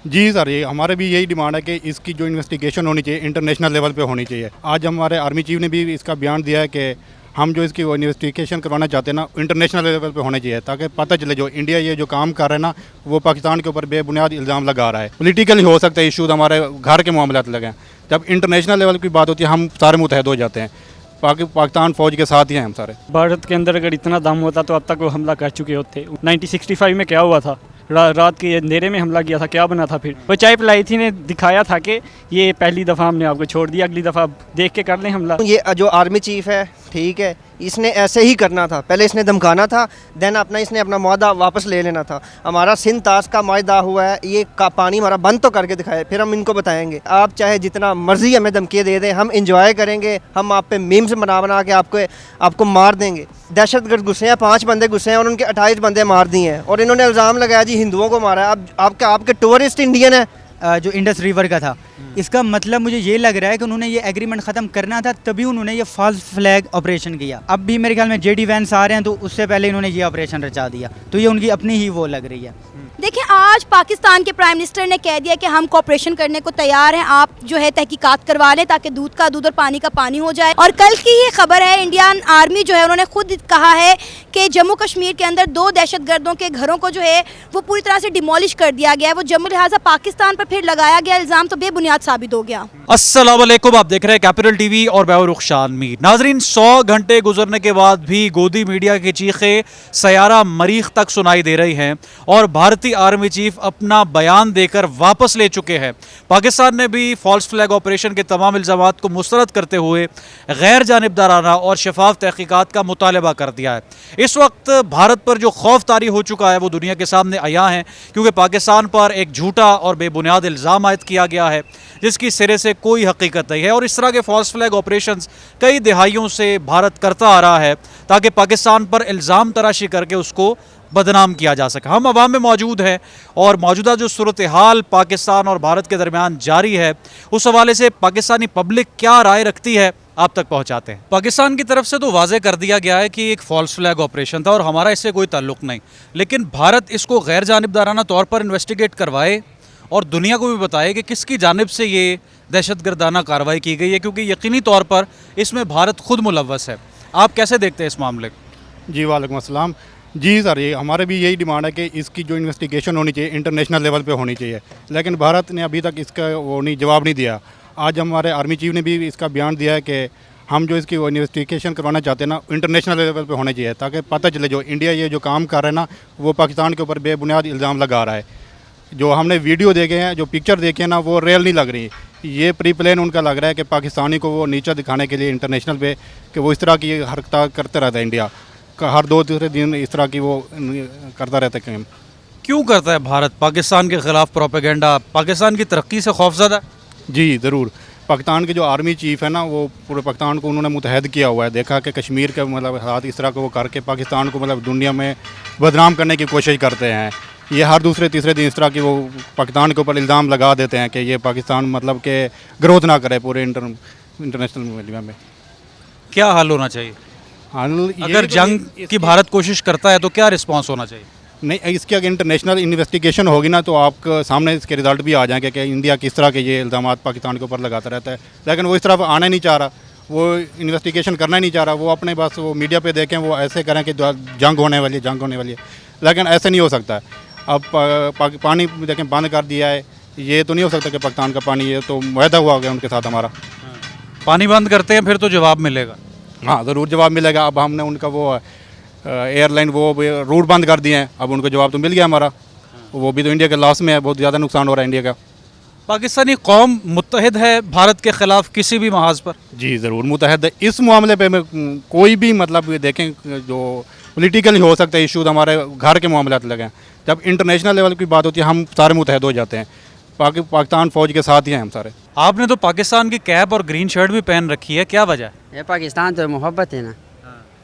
जी sir, ये हमारे भी यही डिमांड है कि इसकी जो इन्वेस्टिगेशन होनी चाहिए इंटरनेशनल लेवल पे होनी चाहिए। आज हमारे आर्मी चीफ ने भी इसका बयान दिया है कि हम जो इसकी इन्वेस्टिगेशन करवाना चाहते हैं ना, इंटरनेशनल लेवल पे होना चाहिए, ताकि पता चले जो इंडिया ये जो काम कर रहा है ना, वो पाकिस्तान के ऊपर बेबुनियाद इल्ज़ाम लगा रहा है। पॉलिटिकल हो सकता है इशूज़, हमारे घर के मामलात लगे। जब इंटरनेशनल लेवल की बात होती है हम सारे मुतहद हो जाते हैं। पाकिस्तान फ़ौज के साथ ही हैं हम सारे। भारत के अंदर अगर इतना दम होता तो अब तक वो हमला कर चुके होते। 1965 में क्या हुआ था, रात के अंधेरे में हमला किया था, क्या बना था फिर? वो चाय पिलाई थी ने दिखाया था कि ये पहली दफ़ा हमने आपको छोड़ दिया, अगली दफ़ा देख के कर लें हमला। ये जो आर्मी चीफ है, ठीक है, इसने ऐसे ही करना था। पहले इसने धमकाना था, देन इसने अपना मुआहदा वापस ले लेना था। हमारा सिंध ताश का मुआहदा हुआ है, ये का पानी हमारा बंद तो करके दिखाए, फिर हम इनको बताएंगे। आप चाहे जितना मर्जी हमें धमकी दे दें, हम इंजॉय करेंगे, हम आप पे मीम्स बना बना के आपको मार देंगे। दहशतगर्द गुस्से हैं, 5 बंदे गुस्से हैं और उनके 28 बंदे मार दिए हैं, और इन्होंने इल्ज़ाम लगाया जी हिंदुओं को मारा है। अब आपके टूरिस्ट इंडियन है। जो इंडस रिवर का था, इसका मतलब मुझे ये लग रहा है कि उन्होंने ये एग्रीमेंट ख़त्म करना था, तभी उन्होंने ये फॉल्स फ्लैग ऑपरेशन किया। अब भी मेरे ख्याल में जेडी वैंस आ रहे हैं, तो उससे पहले इन्होंने ये ऑपरेशन रचा दिया, तो ये उनकी अपनी ही वो लग रही है। देखिए, आज पाकिस्तान के प्राइम मिनिस्टर ने कह दिया कि हम कोऑपरेशन करने को तैयार हैं, आप जो है तहकीकात करवा लें ताकि दूध का दूध और पानी का पानी हो जाए। और कल की ये खबर है, इंडियन आर्मी जो है उन्होंने खुद कहा है कि जम्मू कश्मीर के अंदर 2 दहशतगर्दों के घरों को जो है वो पूरी तरह से डिमोलिश कर दिया गया है। वो जम्मू लिहाजा पाकिस्तान पर फिर लगाया गया इल्ज़ाम तो बेबुनियाद साबित हो गया। अस्सलाम वालेकुम, आप देख रहे हैं कैपिटल टीवी और मैं हूं रुखशान मीर। नाजरीन, 100 घंटे गुजरने के बाद भी गोदी मीडिया की चीखें सयारा मरीख तक सुनाई दे रही हैं और भारतीय आर्मी चीफ अपना बयान देकर वापस ले चुके हैं। पाकिस्तान ने भी फॉल्स फ्लैग ऑपरेशन के तमाम इल्ज़ामात को मुस्तरद करते हुए गैर जानिबदाराना और शफाफ तहकीकात का मुतालबा कर दिया है। इस वक्त भारत पर जो खौफ तारी हो चुका है वो दुनिया के सामने आया है, क्योंकि पाकिस्तान पर एक झूठा और बेबुनियाद इल्ज़ाम आयद किया गया है जिसकी सिरे से कोई हकीकत नहीं है। और इस तरह के फॉल्स फ्लैग ऑपरेशंस कई दिहाइयों से भारत करता आ रहा है ताकि पाकिस्तान पर इल्ज़ाम तराशी करके उसको बदनाम किया जा सके। हम अवाम में मौजूद हैं और मौजूदा जो सूरत हाल पाकिस्तान और भारत के दरमियान जारी है, उस हवाले से पाकिस्तानी पब्लिक क्या राय रखती है आप तक पहुंचाते हैं। पाकिस्तान की तरफ से तो वाज़ेह कर दिया गया है कि एक फॉल्स फ्लैग ऑपरेशन था और हमारा इससे कोई ताल्लुक़ नहीं, लेकिन भारत इसको गैर जानिबदाराना तौर पर इन्वेस्टिगेट करवाए और दुनिया को भी बताए कि किसकी जानिब से ये दहशतगर्दाना कार्रवाई की गई है, क्योंकि यकीनी तौर पर इसमें भारत खुद मुलव्वस है। आप कैसे देखते हैं इस मामले को? जी वालेकुम अस्सलाम। जी सर, ये हमारे भी यही डिमांड है कि इसकी जो इन्वेस्टिगेशन होनी चाहिए इंटरनेशनल लेवल पे होनी चाहिए, लेकिन भारत ने अभी तक इसका जवाब नहीं दिया। आज हमारे आर्मी चीफ ने भी इसका बयान दिया है कि हम जो इसकी इन्वेस्टिगेशन करवाना चाहते हैं ना, इंटरनेशनल लेवल पे होना चाहिए, ताकि पता चले जो इंडिया ये जो काम कर रहा है ना, वो पाकिस्तान के ऊपर बेबुनियाद इल्ज़ाम लगा रहा है। जो हमने वीडियो देखे हैं, जो पिक्चर देखे हैं ना, वो रियल नहीं लग रही। ये प्री प्लान उनका लग रहा है कि पाकिस्तानी को वो नीचा दिखाने के लिए इंटरनेशनल पे कि वो इस तरह की हरकत करते रहता है। इंडिया का हर 2-3 दिन इस तरह की वो करता रहता है। क्यों करता है भारत पाकिस्तान के ख़िलाफ़ प्रोपेगेंडा? पाकिस्तान की तरक्की से खौफज़दा? जी ज़रूर। पाकिस्तान के जो आर्मी चीफ है ना, वो पूरे पाकिस्तान को उन्होंने मुतहद किया हुआ है। देखा कि कश्मीर के मतलब हालात इस तरह को वो करके पाकिस्तान को मतलब दुनिया में बदनाम करने की कोशिश करते हैं। ये हर 2-3 दिन इस तरह की वो पाकिस्तान के ऊपर इल्ज़ाम लगा देते हैं कि ये पाकिस्तान मतलब के ग्रोथ ना करे पूरे इंटरनेशनल मीडिया में। क्या हल होना चाहिए? अगर जंग की भारत कोशिश करता है तो क्या रिस्पॉन्स होना चाहिए? नहीं, इसकी अगर इंटरनेशनल इन्वेस्टिगेशन होगी ना, तो आपके सामने इसके रिजल्ट भी आ जाएंगे कि इंडिया किस तरह के ये इल्ज़ाम पाकिस्तान के ऊपर लगाता रहता है। लेकिन वो इस तरफ आना ही नहीं चाह रहा, वो इन्वेस्टिगेशन करना ही नहीं चाह रहा। वो अपने बस वो मीडिया पे देखें, वो ऐसे करें कि जंग होने वाली है, लेकिन ऐसे नहीं हो सकता है। अब पानी देखें बंद कर दिया है, ये तो नहीं हो सकता कि पाकिस्तान का पानी, ये तो मुआहदा हुआ गया उनके साथ हमारा। पानी बंद करते हैं फिर तो जवाब मिलेगा। हाँ, ज़रूर जवाब मिलेगा। अब हमने उनका वो एयरलाइन वो रूट बंद कर दिए हैं, अब उनको जवाब तो मिल गया हमारा। वो भी तो इंडिया के लॉस में है, बहुत ज़्यादा नुकसान हो रहा है इंडिया का। पाकिस्तानी कौम मुत्तहिद है भारत के ख़िलाफ़ किसी भी महाज पर? जी ज़रूर मुतहद है। इस मामले पे में कोई भी मतलब देखें, जो पॉलिटिकल हो सकता है इशूज़, हमारे घर के मामलात लगे। जब इंटरनेशनल लेवल की बात होती है हम सारे मुतहद हो जाते हैं। पाकिस्तान फ़ौज के साथ ही हैं हम सारे। आपने तो पाकिस्तान की कैप और ग्रीन शर्ट भी पहन रखी है, क्या वजह? ये पाकिस्तान तो मोहब्बत है ना।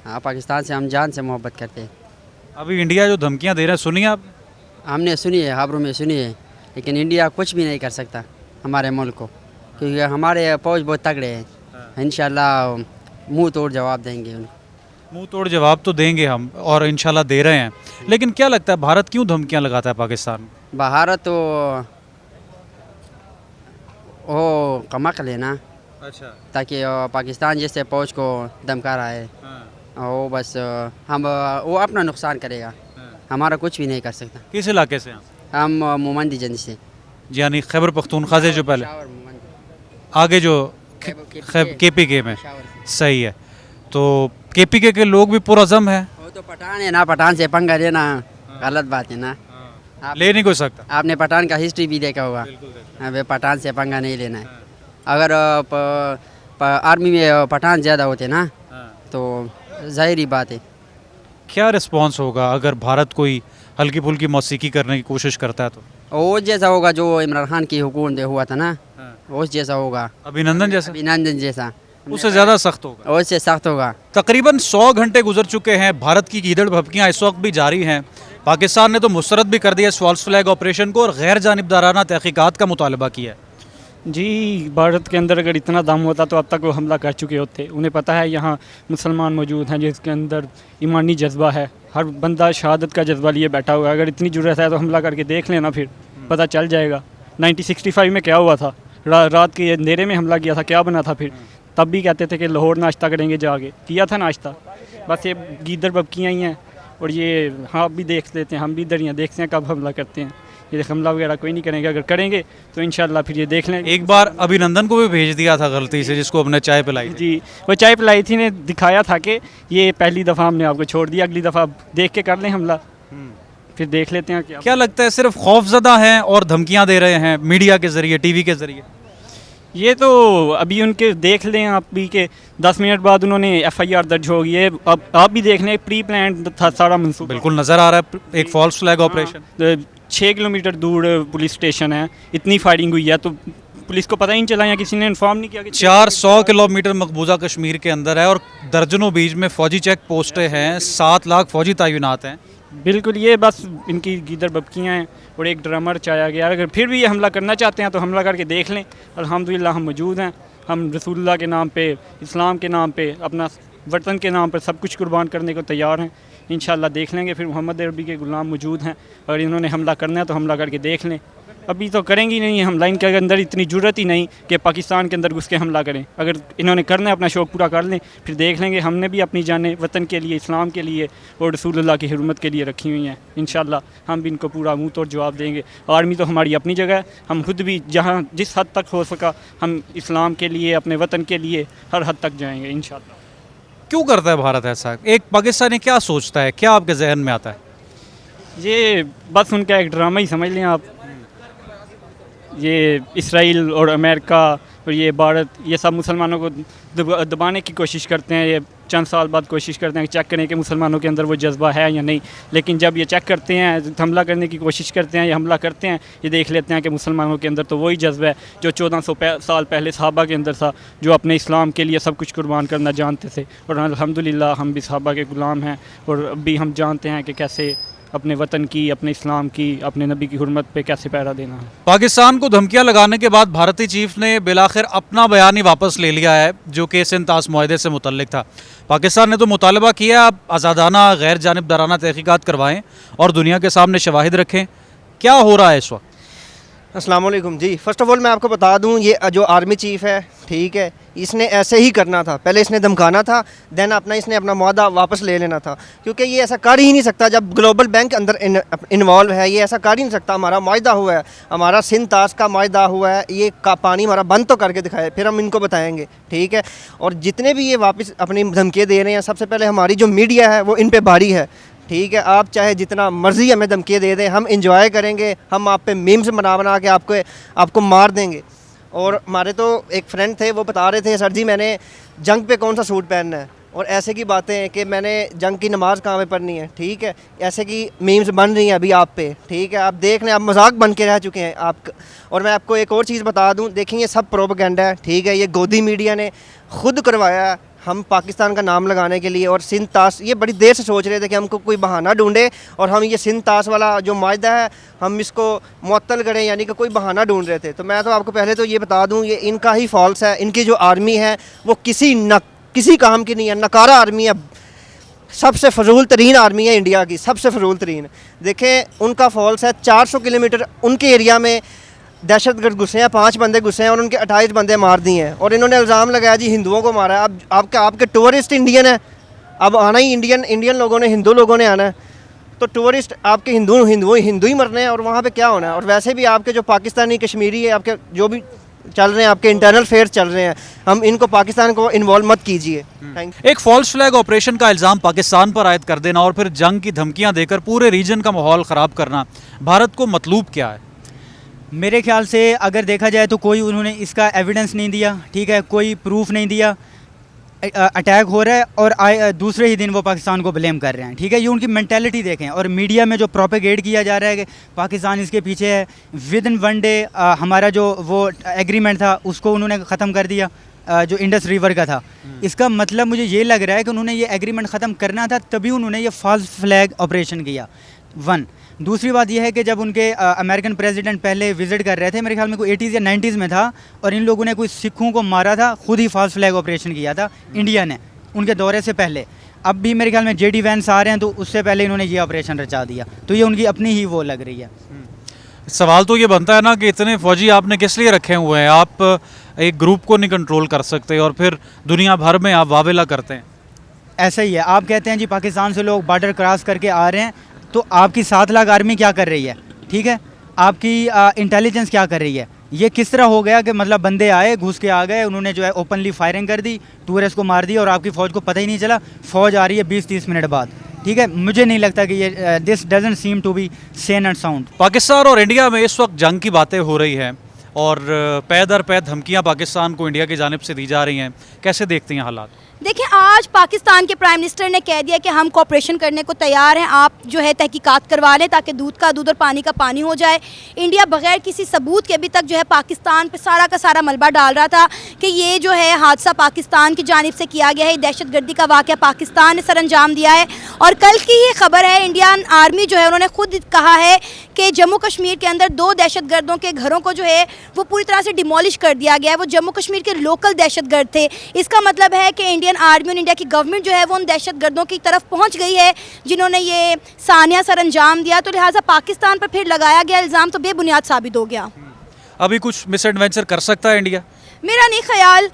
हाँ, पाकिस्तान से हम जान से मोहब्बत करते हैं। अभी इंडिया जो धमकियां दे रहा है, सुनिए आप? हमने सुनी है, खबरों में सुनी है, लेकिन इंडिया कुछ भी नहीं कर सकता हमारे मुल्क को, क्योंकि हमारे फौज बहुत तगड़े हैं। इंशाल्लाह मुंह तोड़ जवाब देंगे उनको। मुंह तोड़ जवाब तो देंगे हम, और इंशाल्लाह दे रहे हैं। लेकिन क्या लगता है भारत क्यों धमकियां लगाता है पाकिस्तान? भारत तो कमक लेना, अच्छा ताकि पाकिस्तान जैसे फौज को धमका रहा है, वो बस वो अपना नुकसान करेगा, हमारा कुछ भी नहीं कर सकता। किस इलाके से हैं आप? हम मोमंदी जंज से, यानी खैबर पख्तूनख्वा से जो पहले शावर मोमंदी, आगे जो KPK में, शावर से। सही है। तो KPK के लोग भी पुरअज़म है, वो तो पठान है ना, पठान से पंगा लेना गलत बात है ना। आप, ले नहीं कोई सकता। आपने पठान का हिस्ट्री भी देखा होगा, अबे पठान से पंगा नहीं लेना है। अगर आर्मी में पठान ज़्यादा होते ना तो ज़ाहिरी बात है। क्या रिस्पॉन्स होगा अगर भारत कोई हल्की फुल्की मौसीकी करने की कोशिश करता है तो? वो जैसा होगा जो इमरान खान की हुकूमत में हुआ था ना, उस जैसा होगा, अभिनंदन जैसा, अभिनंदन जैसा, उससे ज़्यादा सख्त होगा। उससे सख्त होगा। तकरीबन 100 घंटे गुजर चुके हैं, भारत की गीदड़ भभकियाँ इस वक्त भी जारी हैं। पाकिस्तान ने तो मुस्तरद भी कर दिया इस फॉल्स फ्लैग ऑपरेशन को और गैर जानिबदाराना तहकीकात का मुतालबा किया है। जी, भारत के अंदर अगर इतना दम होता तो अब तक वो हमला कर चुके होते। उन्हें पता है यहाँ मुसलमान मौजूद हैं जिसके अंदर ईमानी जज्बा है, हर बंदा शहादत का जज्बा लिए बैठा हुआ है। अगर इतनी ज़रूरत है तो हमला करके देख लेना, फिर पता चल जाएगा 1965 में क्या हुआ था। रात के अंधेरे में हमला किया था, क्या बना था फिर? तब भी कहते थे कि लाहौर नाश्ता करेंगे, जाके किया था नाश्ता। बस ये गीदड़ बबकियाँ ही हैं। और ये हाँ भी देख लेते हैं, हम भी इधर ही हैं, देखते हैं कब हमला करते हैं। ये हमला वगैरह कोई नहीं करेंगे, अगर करेंगे तो इंशाल्लाह फिर ये देख लेंगे। एक बार अभिनंदन को भी भेज दिया था गलती से, जिसको हमने चाय पिलाई थी। जी, वो चाय पिलाई थी ने दिखाया था कि ये पहली दफ़ा हमने आपको छोड़ दिया, अगली दफ़ा देख के कर लें हमला, फिर देख लेते हैं क्या लगता है सिर्फ खौफजदा हैं और धमकियां दे रहे हैं मीडिया के जरिए, टीवी के जरिए? ये तो अभी उनके देख लें आप भी कि 10 मिनट बाद उन्होंने FIR दर्ज होगी। ये अब आप भी देख लें, प्री प्लान था सारा मंसूबा। बिल्कुल नज़र आ रहा है एक फॉल्स फ्लैग ऑपरेशन। 6 किलोमीटर दूर पुलिस स्टेशन है, इतनी फायरिंग हुई है तो पुलिस को पता ही नहीं चला या किसी ने इन्फॉर्म नहीं किया कि 400 किलोमीटर मकबूजा कश्मीर के अंदर है और दर्जनों बीच में फ़ौजी चेक पोस्टें हैं, 7 लाख फ़ौजी तैनात हैं। बिल्कुल, ये बस इनकी गीदड़ बबकियाँ हैं और एक ड्रामा रचाया गया। अगर फिर भी ये हमला करना चाहते हैं तो हमला करके देख लें। अल्हम्दुलिल्लाह हम मौजूद हैं, हम रसूलुल्लाह के नाम पे, इस्लाम के नाम पे, अपना वतन के नाम पर सब कुछ कुर्बान करने को तैयार हैं। इंशाल्लाह देख लेंगे। फिर मोहम्मद अरबी के गुलाम मौजूद हैं, अगर इन्होंने हमला करना है तो हमला करके देख लें। अभी तो करेंगी नहीं हमला, इनके अंदर इतनी ज़रूरत ही नहीं कि पाकिस्तान के अंदर घुस के हमला करें। अगर इन्होंने करना है अपना शौक़ पूरा कर लें, फिर देख लेंगे। हमने भी अपनी जानें वतन के लिए, इस्लाम के लिए और रसूलुल्लाह की हुर्मत के लिए रखी हुई हैं। इंशाल्लाह हम भी इनको पूरा मुँह तोड़ जवाब देंगे। आर्मी तो हमारी अपनी जगह है, हम खुद भी जहाँ जिस हद तक हो सका हम इस्लाम के लिए, अपने वतन के लिए हर हद तक जाएँगे इंशाल्लाह। क्यों करता है भारत ऐसा? एक पाकिस्तानी क्या सोचता है, क्या आपके जहन में आता है? ये बस उनका एक ड्रामा ही समझ लें आप। ये इसराइल और अमेरिका और ये भारत, ये सब मुसलमानों को दबाने की कोशिश करते हैं। ये चंद साल बाद कोशिश करते हैं कि चेक करें कि मुसलमानों के अंदर वो जज्बा है या नहीं। लेकिन जब ये चेक करते हैं, हमला करने की कोशिश करते हैं या हमला करते हैं, ये देख लेते हैं कि मुसलमानों के अंदर तो वही जज्बा है जो 1400 साल पहले सहाबा के अंदर था, जो अपने इस्लाम के लिए सब कुछ कुर्बान करना जानते थे। और अल्हम्दुलिल्लाह हम भी सहाबा के ग़ुलाम हैं और अभी हम जानते हैं कि कैसे अपने वतन की, अपने इस्लाम की, अपने नबी की हुर्मत पे कैसे पहरा देना है। पाकिस्तान को धमकियां लगाने के बाद भारतीय चीफ ने बिलाखिर अपना बयान ही वापस ले लिया है, जो कि सिंध-तास मुआहदे से मुतल्लिक था। पाकिस्तान ने तो मुतालबा किया आप आज़ादाना गैर जानिबदाराना तहकीकात करवाएं और दुनिया के सामने शवाहिद रखें। क्या हो रहा है इस वक्त? अस्सलाम वालेकुम जी। फ़र्स्ट ऑफ़ ऑल मैं आपको बता दूं, ये जो आर्मी चीफ़ है, ठीक है, इसने ऐसे ही करना था। पहले इसने धमकाना था, देन इसने अपना मुआहदा वापस ले लेना था, क्योंकि ये ऐसा कर ही नहीं सकता। जब ग्लोबल बैंक अंदर इन्वॉल्व है, ये ऐसा कर ही नहीं सकता। हमारा मुआहदा हुआ है, हमारा सिंध तास का मुआहदा हुआ है, ये का पानी हमारा बंद तो करके दिखाए, फिर हम इनको बताएंगे, ठीक है। और जितने भी ये वापस अपनी धमकियाँ दे रहे हैं, सबसे पहले हमारी जो मीडिया है वो इन पर भारी है, ठीक है। आप चाहे जितना मर्ज़ी हमें धमकियाँ दे दें, हम इंजॉय करेंगे, हम आप पे मीम्स बना के आपको मार देंगे। और हमारे तो एक फ्रेंड थे, वो बता रहे थे, सर जी मैंने जंग पे कौन सा सूट पहनना है, और ऐसे की बातें हैं कि मैंने जंग की नमाज़ कहाँ पे पढ़नी है, ठीक है। ऐसे की मीम्स बन रही हैं अभी आप पे, ठीक है। आप देख लें, आप मजाक बन के रह चुके हैं आप। और मैं आपको एक और चीज़ बता दूँ, देखें ये सब प्रोपेगेंडा है, ठीक है। ये गोदी मीडिया ने खुद करवाया है हम पाकिस्तान का नाम लगाने के लिए। और सिंध तास, ये बड़ी देर से सोच रहे थे कि हमको कोई बहाना ढूंढे और हम ये सिंध तास वाला जो मुआहदा है हम इसको मुअत्तल करें, यानी कि कोई बहाना ढूंढ रहे थे। तो मैं तो आपको पहले तो ये बता दूं, ये इनका ही फॉल्स है। इनकी जो आर्मी है वो किसी काम की नहीं है, नकारा आर्मी है, सबसे फजूल तरीन आर्मी है इंडिया की, सबसे फजूल तरीन। देखें उनका फॉल्स है, 400 किलोमीटर उनके एरिया में दहशतगर्द घुसे हैं, 5 बंदे घुसे हैं और उनके 28 बंदे मार दिए हैं। और इन्होंने इल्ज़ाम लगाया जी हिंदुओं को मारा है। अब आपके टूरिस्ट इंडियन है, अब आना ही इंडियन लोगों ने, हिंदू लोगों ने आना है, तो टूरिस्ट आपके हिंदू ही मरने हैं और वहाँ पे क्या होना है। और वैसे भी आपके जो पाकिस्तानी कश्मीरी है, आपके जो भी चल रहे हैं, आपके इंटरनल फेयर चल रहे हैं, हम इनको पाकिस्तान को इन्वॉल्व मत कीजिए। Thank you. एक फॉल्स फ्लैग ऑपरेशन का इल्ज़ाम पाकिस्तान पर आयद कर देना और फिर जंग की धमकियां देकर पूरे रीजन का माहौल ख़राब करना, भारत को मतलूब क्या है? मेरे ख्याल से अगर देखा जाए तो कोई उन्होंने इसका एविडेंस नहीं दिया, ठीक है, कोई प्रूफ नहीं दिया। अटैक हो रहा है और दूसरे ही दिन वो पाकिस्तान को ब्लेम कर रहे हैं, ठीक है। ये उनकी मेंटालिटी देखें। और मीडिया में जो प्रोपेगेट किया जा रहा है कि पाकिस्तान इसके पीछे है, विद इन 1 डे हमारा जो वो एग्रीमेंट था उसको उन्होंने ख़त्म कर दिया, जो इंडस रिवर का था। इसका मतलब मुझे ये लग रहा है कि उन्होंने ये एग्रीमेंट ख़त्म करना था, तभी उन्होंने ये फॉल्स फ्लैग ऑपरेशन किया। 1 दूसरी बात यह है कि जब उनके अमेरिकन प्रेसिडेंट पहले विजिट कर रहे थे, मेरे ख्याल में कोई 80s या 90s में था, और इन लोगों ने कोई सिखों को मारा था, खुद ही फॉल्स फ्लैग ऑपरेशन किया था इंडिया ने उनके दौरे से पहले। अब भी मेरे ख्याल में जेडी वैंस आ रहे हैं, तो उससे पहले इन्होंने ये ऑपरेशन रचा दिया। तो ये उनकी अपनी ही वो लग रही है। सवाल तो ये बनता है ना कि इतने फौजी आपने किस लिए रखे हुए हैं? आप एक ग्रुप को नहीं कंट्रोल कर सकते और फिर दुनिया भर में आप वावेला करते हैं। ऐसा ही है। आप कहते हैं जी पाकिस्तान से लोग बॉर्डर क्रॉस करके आ रहे हैं, तो आपकी 7 लाख आर्मी क्या कर रही है, ठीक है, आपकी इंटेलिजेंस क्या कर रही है? ये किस तरह हो गया कि मतलब बंदे आए, घुस के आ गए, उन्होंने जो है ओपनली फायरिंग कर दी, टूरिस्ट को मार दिया और आपकी फ़ौज को पता ही नहीं चला। फ़ौज आ रही है 20-30 मिनट बाद, ठीक है। मुझे नहीं लगता कि ये this doesn't seem to be sane and sound. Pakistan और इंडिया में इस वक्त जंग की बातें हो रही हैं और पै दर पै धमकियां पाकिस्तान को इंडिया की जानिब से दी जा रही हैं। कैसे देखती हैं हालात? देखिए, आज पाकिस्तान के प्राइम मिनिस्टर ने कह दिया कि हम कोऑपरेशन करने को तैयार हैं, आप जो है तहकीकात करवा लें ताकि दूध का दूध और पानी का पानी हो जाए। इंडिया बगैर किसी सबूत के अभी तक जो है पाकिस्तान पे सारा का सारा मलबा डाल रहा था कि ये जो है हादसा पाकिस्तान की जानिब से किया गया है, दहशतगर्दी का वाक़या पाकिस्तान ने सर अंजाम दिया है। और कल की ही खबर है, इंडियन आर्मी जो है उन्होंने खुद कहा है कि जम्मू कश्मीर के अंदर 2 दहशतगर्दों के घरों को जो है वो पूरी तरह से डिमोलिश कर दिया गया है। वो जम्मू कश्मीर के लोकल दहशतगर्द थे। इसका मतलब है कि इंडियन आर्मी और इंडिया की गवर्नमेंट जो है वो उन दहशतगर्दों की तरफ पहुंच गई है जिन्होंने ये सानिया सर अंजाम दिया। तो लिहाजा पाकिस्तान पर फिर लगाया गया इल्ज़ाम तो बेबुनियाद साबित हो गया। अभी कुछ मिस एडवेंचर कर सकता है इंडिया? मेरा नहीं ख्याल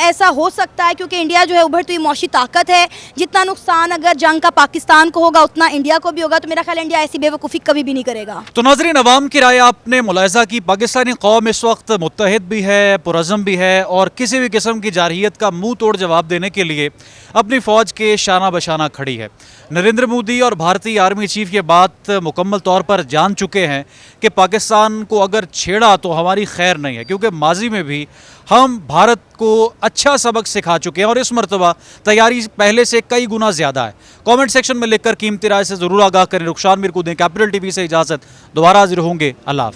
ऐसा हो सकता है, क्योंकि इंडिया जो है उभरती हुई मौशी ताकत है। जितना नुकसान अगर जंग का पाकिस्तान को होगा उतना इंडिया को भी होगा। तो मेरा ख्याल इंडिया ऐसी बेवकूफ़ी कभी भी नहीं करेगा। तो नाज़रीन, अवाम की राय आपने मुलाहिज़ा की। पाकिस्तानी कौम इस वक्त मुत्तहिद भी है, पुरज़म भी है और किसी भी किस्म की जारहियत का मुंह तोड़ जवाब देने के लिए अपनी फ़ौज के शाना बशाना खड़ी है। नरेंद्र मोदी और भारतीय आर्मी चीफ ये बात मुकम्मल तौर पर जान चुके हैं कि पाकिस्तान को अगर छेड़ा तो हमारी खैर नहीं है, क्योंकि माजी में भी हम भारत को अच्छा सबक सिखा चुके हैं और इस मरतबा तैयारी पहले से कई गुना ज़्यादा है। कमेंट सेक्शन में लिखकर कीमती राय से ज़रूर आगाह करें। रुखसान मीर को दें। कैपिटल टीवी से इजाज़त, दोबारा हाजिर होंगे। अल्लाह हाफ़िज़।